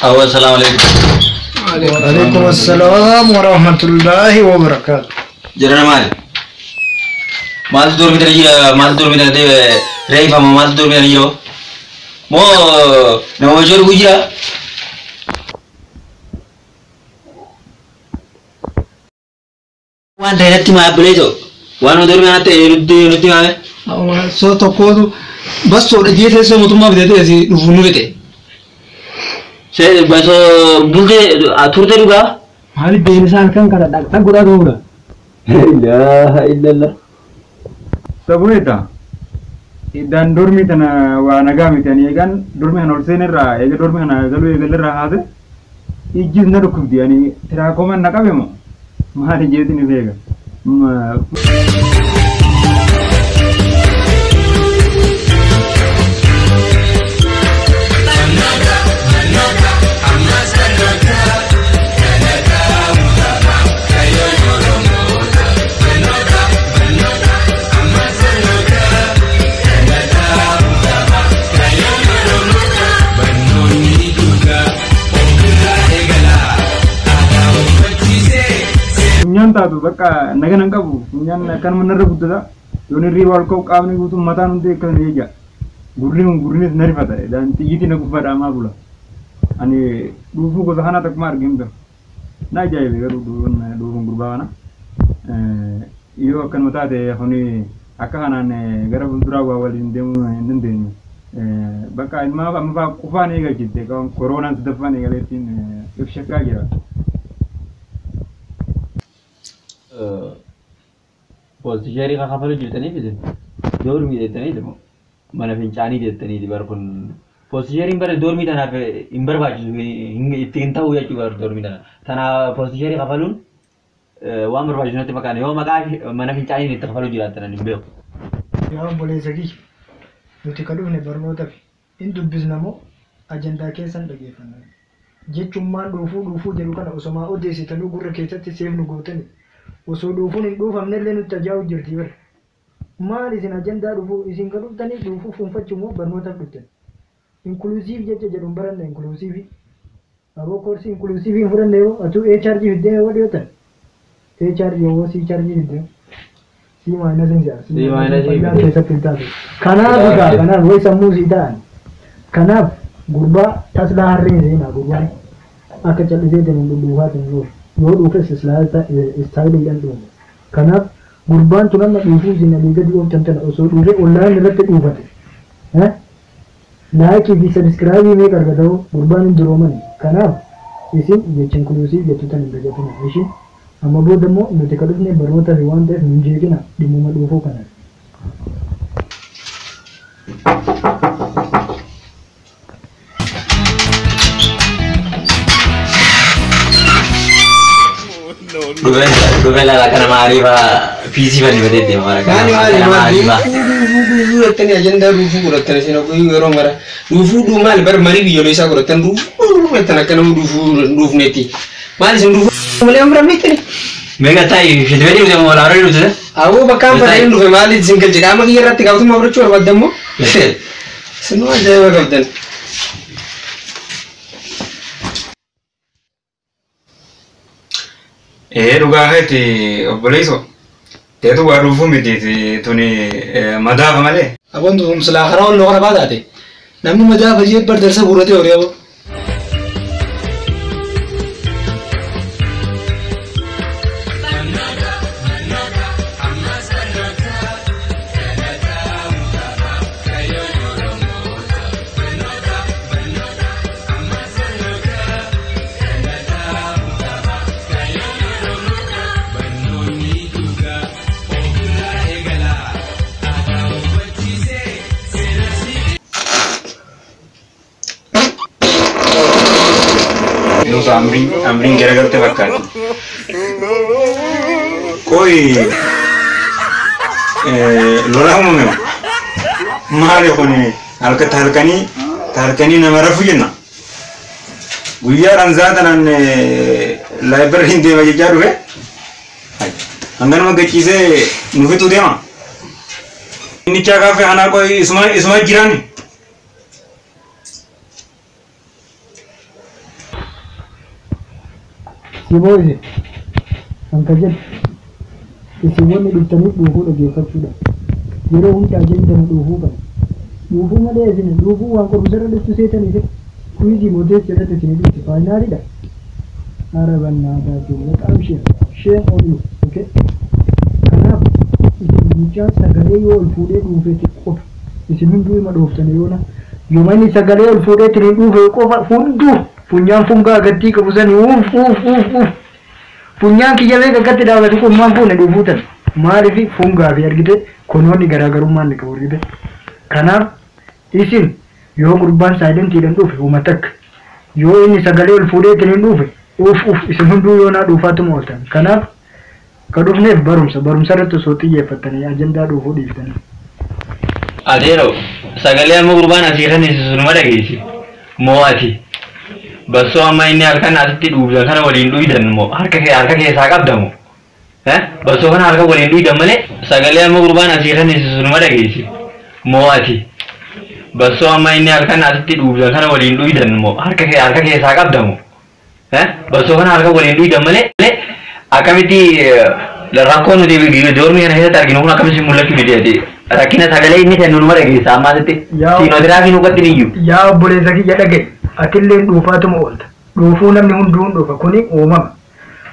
Assalamualaikum. Waalaikumsalam warahmatullahi wabarakatuh. Jangan mal. Mal tur kita jira, mal tur kita de rei fama mal tur kita jiro. Mo nama jor bujira. Wan dari timah belejo. Wan udah mana te nuti mana? So tokodu bas so dia saya mau tumah bete sih ufunu bete. Saya baso bulde atur te juga. Hari benisan kan kada tak gura gura. La illallah. Sabuneta. Dan dormi tana wa nagami tani kan dormi anol senera ega dormi ana galu ega lera hade. Ijin na rukubdi yani tira komen nakabemo. Mahari jeti ni vega. Nyanta tu baka naga nangkabu nyan kan menerre buddha yoni riwal ko kamni butu mata nunte kan eja gurni nari fata dan tigiti na kufada amabula ani dufu ko hana tak mar gembe na jaybe garu du gurbawana iyo kan mata de honi akana ne garabu durawa walin demu ndende baka ma kufani ga kitte kan corona tadfani ga letin ifshaka gira Posisi kakak perlu jutaan ini sih, dormi jutaan itu mana fincani jutaan ini baru pun posisi imbar dormi tanah pe imbar baju itu tahu ya juga dormi tanah posisi kakak perlu uang berbaju nanti makan yo maka mana fincani ini kakak perlu jutaan ini bel. Ya boleh segi. Nuti kadu ne baru tapi itu bisnamo agenda kesan lagi fana. Jecumman dufu jadi kan usama odesi tanu gurre kesat save nu gotani. Osoo dhufuun hin dhuufamne illee nutti ajaa'u jirti bara. Maal isin ajandaa dhufuu isin kan dhuftanii dhufuu fuunfachuu moo barnootaaf dhuftan? Inkulusiif jecha jedhuun baranna inkulusiifi. Aboo koorsi inkulusiifii hin fudhanne yoo atuu HRG fiddee yoo dhiyootan. HRG yoo C charge fiddee. C maayinas hin jaa. C maayinas keessatti hin taatu. Kanaaf egaa kanaaf way sammuu sii ta'an. Kanaaf gurbaa taslaa harreen seenaa gurbaan akka callisee deemuun dhudhuufaatiin jiru. Yoo dhuufes istaayilii kan dhuunfa. Kanaaf gurbaan tun amma dhuufuu isin alii gadi ooftan tana osoo dhuufee onlaan irratti dhuufate. Laayikii fi sabiskiraabii meeqa argata'u gurbaan hin durooman. Kanaaf isin jecha inkulusiif jettu tan hin gajatina. Ishin amma booda immoo nuti ka dhufne barnoota fi waan ta'eef hin jeeqina dhimmuma dhuufuu kanaaf. Dua lah karena marifa visi bani bete mara karena marifa. Rufu tani agenda rufu kuratan sino ko yoro mara rufu du mal bar mari bi yolo isa kuratan rufu tani kana rufu neti mal sin rufu male amra mitni Mega tai fitbedi udah mau lari lu sudah. Aku bakal pada rufu mal single jaga ma kira tika tu ma bro chor badammo sino aja wa gabdan Ruga heti obboleeso teetu waa dhuufuu miti tuni madaafa malee. Abon tu umsala harawal lo kana baadate. Namni madaafa jee bar darsa gurate hore abo. Nusa amring gara-gara tebakan. Koi lola mo memang. Mahal ko ni talkani na marafu jenna. Guyar anzata nan library hindi majajaru hai. Angan mo gachise nufitu dema. Ini क्या काफे आना कोई इसमें गिरानी Siboise. Angka jet. Isi wani dhuftanii dhuufuu dhaggeeffachuudha. Yeroo hunda ajandan dhuufuu qaba. Dhuufuu malee isin dhuufuu waan qorumsarra dhuftu seetanii kuizii modees jedhate isin dhufti faayinaaliidha. Arabannaa taatee maqaan sheen oolu. Okay. Kanaaf isin mucaan sagalee yoo ol fuudhee dhuufeeti qofa. Isin hunduu ima dhooftanii yoona. Yooma inni sagalee ol fuudhee tiriin dhuufee qofa hunduu funyaan fungaa agattii qabu sanii uuf. Funyaan kiyyalee gaggatti dhaabatu kun maan fuune dhufuutan maaliif fungaa fi argite kunoonni garaagarummaan ni qabu argite. Kanaaf isin yoo gurbaan saayilentiidhaan dhufe uumatakka yoo inni sagalee ol fuudhee tiriin dhufe uuf isin hunduu yoonaa dhuufaatuma ooltan. Kanaaf ka dhufneef barumsa irratti osoo xiyyeeffatanii ajandaa dhuufuu dhiiftanii. Adeero sagalee amma gurbaan asiirran sunuma dhageessi moo'ati. Basoo amma inni halkan asitti dhuufdan kana waliin dhuidan immoo harka keessaa qabdamu. Basoo kana harka waliin dhuidan malee sagalee amma gurbaan asiirran sunuma dhageessi moo'ati. Basoo amma inni halkan asitti dhuufdan kana waliin dhuidan immoo harka keessaa qabdamu. Basoo kana harka waliin dhuidan malee akkamitti rakkoon nuti doormii kana keessatti arginu kun akkamitti mul'achuu dideeti. Rakkina sagalee inni kennu numa dhageessa ammaasitti siinootiraafii nuqatti niyyu. Yaa obboleessa kiyya dhagaye atilleen dhuufaatuma oolta. Dhuufuu namni hunduun dhufa kuni uumama.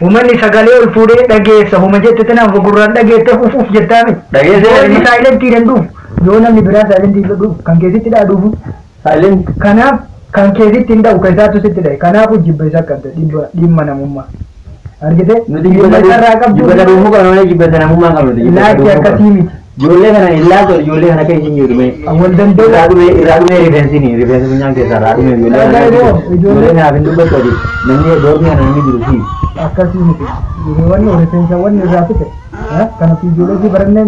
Uumanni sagalee ol fuudhee dhageessa homa jette tanaaf gurraan dhageesse ufuuf jettaami. Dhageessa inni saayilentiidhaan dhufu yoo namni biraa saayilentiidhaan dhufu kan keessatti dhaa dhufu. Kanaaf kan keessatti hin dha'u kan isaatu sitti dhahe kanaafuu jibba isaa qabda dhimma namummaa. Argite? Nuti jibba dhuufuu qabna malee jibba namummaa qabna. Laakki akkasii miti. Ijoollee kana illaa ta'u ijoollee kana keessa hin jiru wal danda'u irraa dhumee rifeensi funyaan keessaa irraa dhumee ijoollee kanaaf hin dubbatu adi namni doormii kana namni jiru fi akkasii miti wanni rifeensawwan irraa fite kanatti ijoollee barannee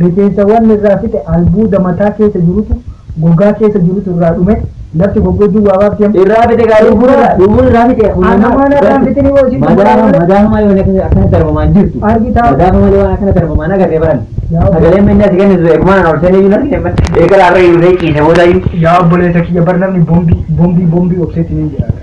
rifeensawwan irraa fite albuuda mataa keessa jirutu gogaa keessa jirutu irraa dhume lafti goggojjuu waa baafteem irraa fite gaa lubbuun irraa fite namaan irraa fite ni wajji madaafama yoo akkana darbamaan jirtu madaafama yoo akkana darbamaan agarree baran sagaleen minna si kennisu eegumaan oolsanii iyyuu nargine eegala har'a iyyuu ciise booda iyyuu yaa obboleessa kiyya bar namni bombii obseetiin hin jiraata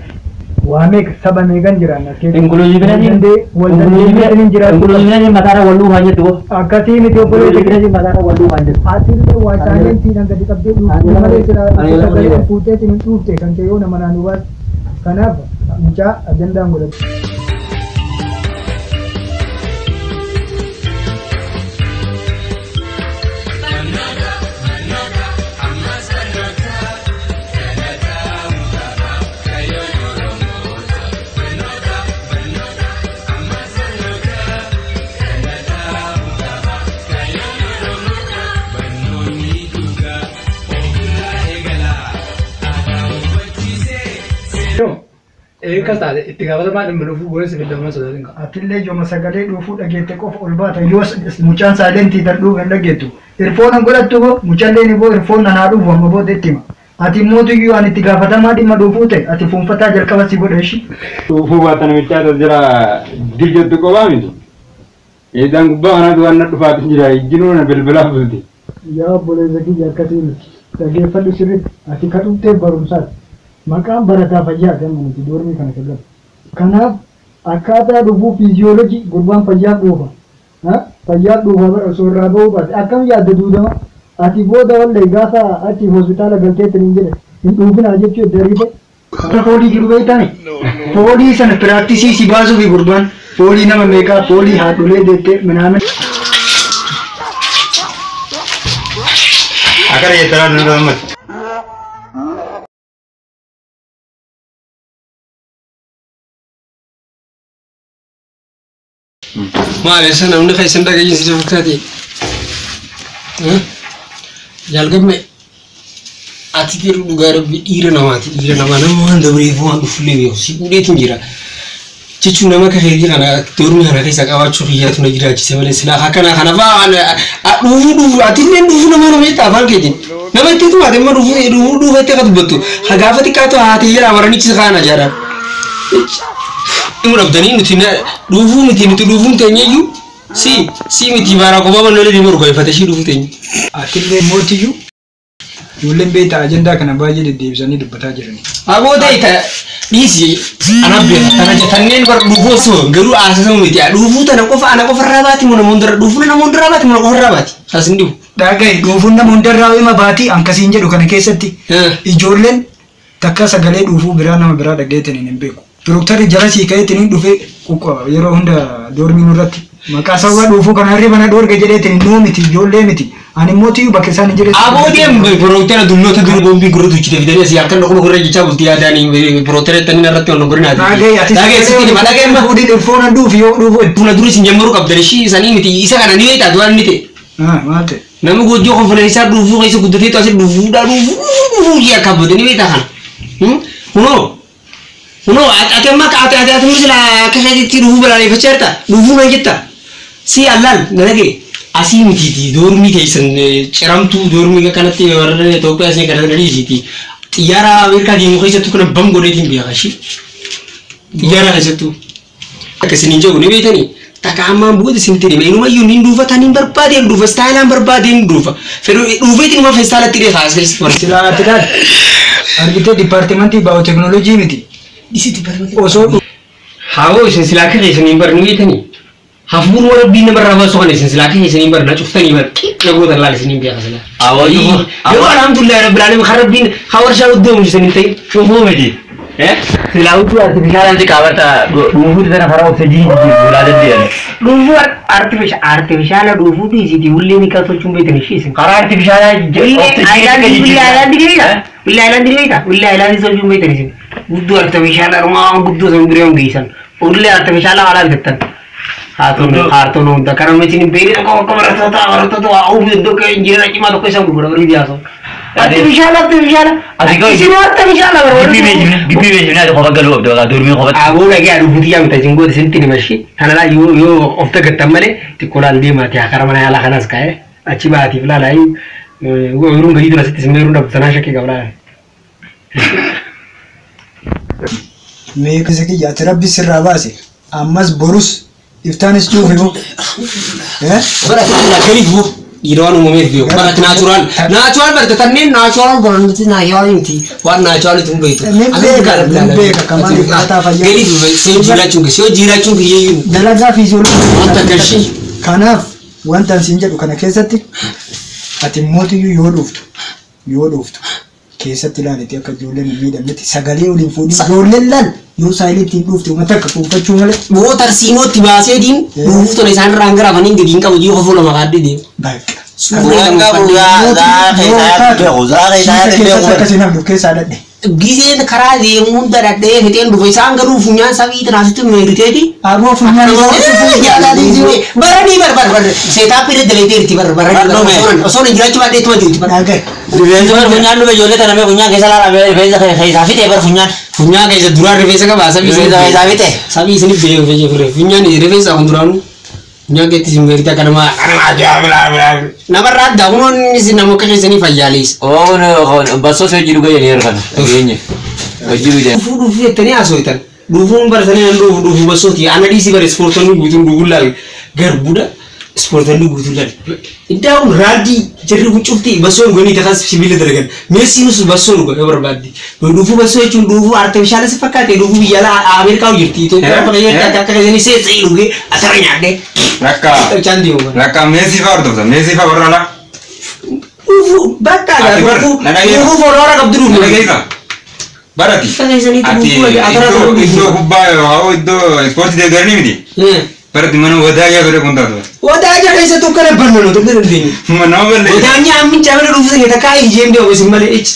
waa meeqa saba meeqan jiraan inkuluzivinanii mataara wal dhuufaan jettu akkasii miti obboleessa mataara wal dhuufaan jettu atillee waa saayilentiidhaan gadi qabdee dhuuftuu malee sagalee fuuteetiin hin dhuufte kan kee yoo nama naannoo baas kanaaf mucaa ajandaan godhatu. Kasar itti gaafatamaa dhimma dhufuu goonsi fiddamna sodaatiin qaba. Atillee yooma sagalee dhuufuu dhageette qofa ol baata yoo mucaan saayilentii tan dhuuf hin dhageettu irfoonan godhattu boo mucaalleen boo irfoon nanaa dhufu amma booda itti hima. Ati mootiyyuu ani itti gaafatamaa dhimma dhuufuu ta'e ati fuunfataa jalqaba si godha ishii. Dhuufuu baatan michaata jira dijjattu qophaa miti. Eedaan gubbaa kanaatu waan na dhufaatu jira ijjinuu na bilbilaa bulti. Yaa obboleessa kiyya akkasii miti dhageeffadhu sirriitti ati kadhuttee barumsaati. Maqaan barataa fayyaa kennamuti doormii kana keessatti. Kanaaf akkaataa dhufuu fiiziyoolojii gurbaan fayyaa dhuufa. Fayyaa dhuufa osoo irraa ba'uu baate akkam yaadda duudama ati booda wallee gaafa ati hospitaala galteetti hin jedhe hin dhuufinaa jechuu edda ariite. Akka foolii jiru beektaani? Foolii sana piraaktisii si baasuufi gurbaan foolii nama meeqaa foolii haadholee deettee minaamin. Akkana jettanaa danda'amatti. Maali sana namni keessan dhaggeessisu fakkaate. Jalqabme ati jiru dhugaa rabbi dhiira namaati dhiira namaa nama waan dabreef waan dhufullee yoo si fuudheetu jira. Jechuun nama kafeetii kana doormii kana keessa qabaachuu xiyyaatu na jiraachise malee silaa akkana kana fa'aa dhufu atillee dhufu nama itti afaan keetiin nama itti tumaate amma dhufu itti akka dubbattu hagaafa xiqqaatu haati jira amaranichi kaana jaadha. Imur abdanii nuti nuti dhufuun teenyeyyuu si miti baara kophaa manoolee deemee urgaa ifatee shi dhufu teenye. Atillee mootiyyuu ijoolleen beektaa ajandaa kana baay'ee deddeebisanii dubbataa jirani. Aboota ita dhiisi anabbe tana jetanneen bar dhufuu osoo garuu aasasa miti dhufuu tana qofa ana qofa irraa baati mun namoonni dura dhufuu namoonni dura baati mun qofa irraa baati asin dhibu. Dhagaye dhufuun namoonni irraa ima baati akkasiin jedhu kana keessatti ijoolleen takka sagalee dhufuu biraa nama biraa dhaggeetanii hin beeku. Doktarri jalasii ka'eetiin dhufee yeroo hunda doormii nurratti maqaa sababa dhufuu kana harree bana dhoorga jedheetiin nuu miti ijoollee miti ani mootii bakka isaan jireenya. Aboodeen pirooktera dumnoota dura boombii gurra tuchite fidanii asii akka dhaquma gurra jechaa bultii yaadanii pirooktera tanii irratti wal gurra naati. Dhagee sitti ma dhagee ma fuudhin ilfoona dhuuf yoo dhufu buna duri sin jammaru qabdan shi sanii miti isa kana ni beektaa du'aan ni ta'e. Maal ta'e. Nama gojjoo konfaleessaa dhufuu keessa guddatee asii dhufuudhaa dhufuu jee akka boodanii beektaa kana. Kunoo akemma ati misila keessatti dhufuu balaaleffachaa jirta dhufuu na jetta si allaal nalage asii mitiiti doormii keessan ciramtuu doormii kanatti warra Itoophiyaa isin kana dhiisiti xiyyaara Ameerikaa deemu keessattuu kana bam godheetiin beeka shi xiyyaara keessattuu akka isiniin jedhu ni beekanii takka ammaan bu'uuti isin ta'e inumayyuu ni dhuufa taniin barbaadeen dhuufa istaayilaan barbaadeen dhuufa fedhu dhuufeetiin uma feestaalatti dheefaas silaa ati daal argitee dipaartimentii baayooteknooloojii miti. Osoo hawo isin silaa keessanii barni beekanii hafuun wal biina barra baasoo kan isin silaa keessanii barna cuftanii bar nagoota laal isin beeka sila awaayi yoo alhamdulillah rabbil alamin kharabin hawarsha uddoom isin ta'e shufuu medi silaa utu artificial anti kabarta dhuufuu dana fara oxygen bulaadan dhuufuu artificial dhuufuu dhiisiti ullee ni ka tolchuun beekanii shi isin karaa artificial aylaan diree tolchuun beekanii Guddu artificial armaa guddu sembiriyon gisan ulle artificial ala gettan hatun unta karamecin beri ko marata au viddo ke injira cima to kesam gura beri dia so artificial asiko artificial bibi bejuna to bagal wabdo ga durmi ko abu lagi adu butiya mita jingo sentini mashi hanala yo ofta gettan male tikolan di mati akaramana ala kanas kae achiba ati bla lai urun gadi dura sitis merun da tanasha ke gabla Meeqa saki ati rabbi sirraa baase ammas borus iftaanis cuufe moo bara kana garibu iroon uumamee fi bara natural barta tanneen natural baranti na yaanti waan natural tun beetu beeka kamaan ifaataa fayyaa garibu soo jiraachuu yeeyyu dalagaa fi ijoollee wanta gashi kanaaf wanta ansiin jedhu kana keessatti ati mootiyyuu yoo dhuftu keessatti ilaalite akka ijoolleen miidhamnetti sagalee waliin fuudhii ijoolleen laal yoo saayiliitiin dhufte uummata akka kuufachuu malee. Boo tarsiimootti baasee diin dhufuuf tole isaan irraan garaafanii gadiin qabu jiru kofoo lama kaadde deemu. Bakka. Suuraan qabu akkasiin hafduuf keessaa dhadhe. Giseen karaa deemuun dadhabdee fixeen dhufe isaan garuu funyaan sabii tanaasitti meeriteeti. Aboo funyaan baranii barbar seetaappii daleeteerti barbar osoo hin jiraachuu baadhee tuma jirti barbar. Rifeensa bar funyaan dhufe ijoollee tana mee funyaan keessa laala rifeensa keessaa fixee bar funyaan keessa duraan rifeensa qaba sabii keessaa fixee sabii isinif beeku fayyaa funyaan rifeensa kun duraanuu funyaan keetti isin meerite kanama namarraa adda hunoonni isin namoota keessanii fayyaalees. Bassoo soo jiru gayya neer kana dhageenye hojii bidee. Dhufu jettanii asootan dhufuun baratanii nan dhufu bassooti ana dhiisii bare ispoortonni guutuun dhugullaa garbuudha ispoortonni guutuudhaan iddaa'uun raadii jirri huccuufti bassoon goonii takaas sibiila dalagan meessiinus bassoon godhe barbaaddi dhufu bassoo jechuun dhufu artificial si fakkaate dhufu biyya Ameerikaa jirti Itoophiyaa fayyadee akka keessanii seesee dhugee asirra nyaadhee. Rakka meesii fa'aa hordofta meesii fa'aa warra alaa. Bakka dhufu foolora qabdu dhufu. Barati. Ati iddoo kubbaa yoo iddoo ispoortii deeggaranii miti. Barati mana wadaajaa godhe kun taatu. Wadaajaa keessa tokko na barnoota tokko na deemi. Mana wadaajaa. Wadaajaa ammincha mana dhufu ta'e takkaa ijeem deemu isin malee echi.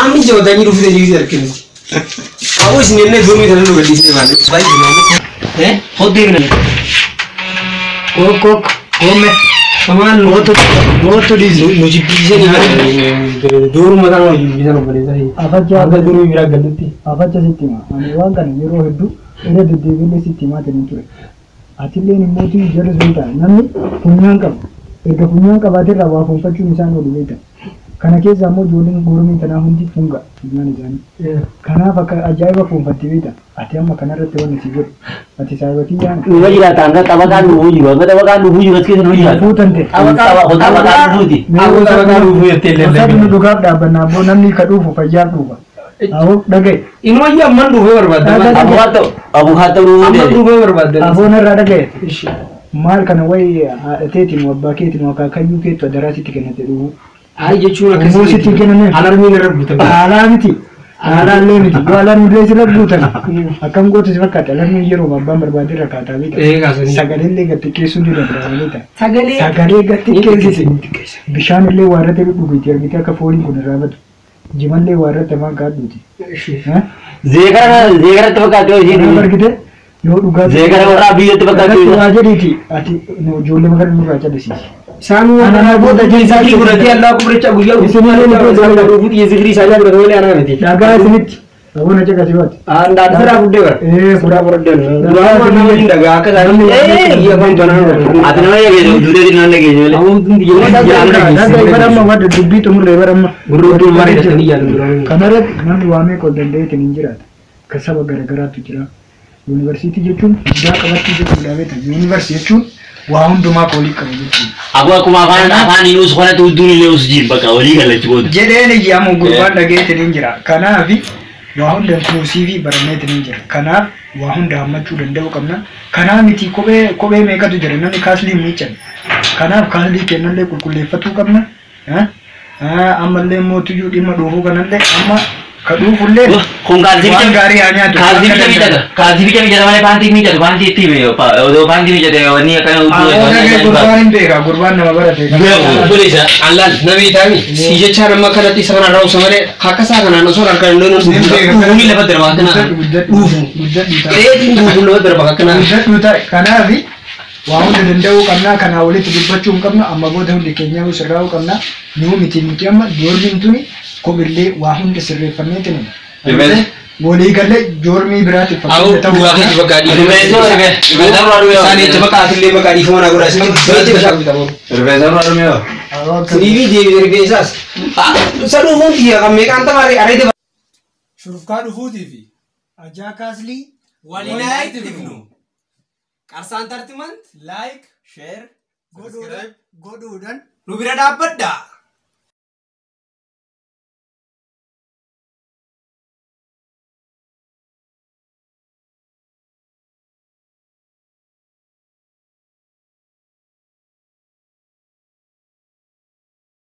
Ammincha wadaajaa dhufu ta'e jiru arginu. Awwa isin enne dormii kana nu gadhiisee baale. Baay'ee malee. Hoddee mina. Kok kome samaan mootu dhiisu nujibbiisanii dooruma sana nujibbiisan obboleessanii. Akka durii biraa gallutti. Afacha sitti hima. Ani waan kana yeroo hedduu irra deddeebiillee sitti himaa ta'anii ture. Atillee mootii jarri sun ta'a namni funyaan qaba. Erga funyaan qabaatirraa waa fuunfachuun isaan oolu beekan. Kana keessa ammoo ijoolleen goromii tanaa hundi funga ilmaan isaanii. Kanaaf akka ajaa'iba fuunfatti beekta. Ati amma kanarratti wanti si godhu. Ati saayibatii yaana. Numa jiraata hanga taphataan dhufuu jiru. Hanga taphataan dhufuu jiru as keessa numa jiraata. Fuutan ta'e. Taphataan dhufuuti. Taphataan dhufuu jettee illee. Sabni nu dhugaaf dhaabbanna ammoo namni ka dhufu fayyaaf dhufa. Awoo dhagaye. Inuma iyya amman dhufee barbaadda. Abukaatoo dhufuu Amman deeme. dhufee barbaadda. Aboon irraa dhagaye. Maal kana wayi haadhateetiin abbaa keetiin akaakayyuu keetu adaraasitti kennate dhufu. Ay jechuun Muusitti kenname. alarmiin irra butame. Haalaa miti. Haalaallee miti. Yoo alarmiillee sirra buutan. Akkam gootu si fakkaata alarmiin yeroo abbaan barbaade irra kaataa beeka. Kaasanii. Sagalee gattiqqeessuu ni danda'a. Sagalee. Sagalee gattiqqeessisi. Bishaanillee waa irratti dhuguuti argitee akka fooliin kun irraa badu. Jimallee waa irratti afaan kaadduuti. Zeegaratti fakkaatee hojii Kanaaf argite yoo dhugaa Zeegara warraa biyyatti fakkaatee waa jedhiiti ati ijoollee maqaa nurraa calisiisi. Saanuu namoota keessatti godhatee allaa kubrecha guyyaa dhufuuti yezikirii isaa godhatee wali anaa miti. Dhagaa isinitti Abon aja kasih buat. Anda pura bude ber. Pura bude. Dua mana ini daga ke sana. Iya kan tuan. Atau namanya gitu, sudah di mana gitu. Awam tu dia. Daga ibarat mah ada dubi tumur ibarat mah. Guru tu mari dah ni jalan. Kamera nanti wame kau dendai teninjirat. Kesaba gara-gara tu jira. University jechun, dah kawan tu jechun dah betul. University jechun, wahun duma kolik kamu jechun. Aku makan ini sekolah tu dulu ni usjid baka wali kalau cukup. Jadi ni dia mau gurban daging teninjirat. Karena avi wahun dan CV barangnya teninjirat. Karena wahun dah macu dan dah kamna. Karena miti kobe mereka tu jadi nanti kasli micen. Karena kasli kenan le kulkul fatu kamna. Amalle mau tujuh lima dua kanan le amma kadu fulle kung kazi gari hanya tu kazi bicara mana panti itu ya pak udah panti bicara ini akan gurban bega gurban nama berat boleh sah Allah nabi tami si cara makan nanti sana rau sama le kakak sana nana seorang kan dono ini lepas terbang kena tinggal lepas terbang kena karena abi wahun dendau karena karena oleh tujuh bacung karena amma bodoh di Kenya usirau karena nyu miti amma dormin tu ni Kobile wahun keserrefannya tu ni. Boleh galle jormi berarti. Aku dua kali juga di. Sani coba kasih lima kali phone aku rasa. Berarti bisa kita mau. Berbeza baru ni. Ini dia berbeza. Selalu phone dia kami kan tamari ada itu. Shurufka Dufu TV. Aja kasli. Walina Tifnu. Karsa Entertainment. Like, share, subscribe. Godu dan. Lu bisa dapat dah.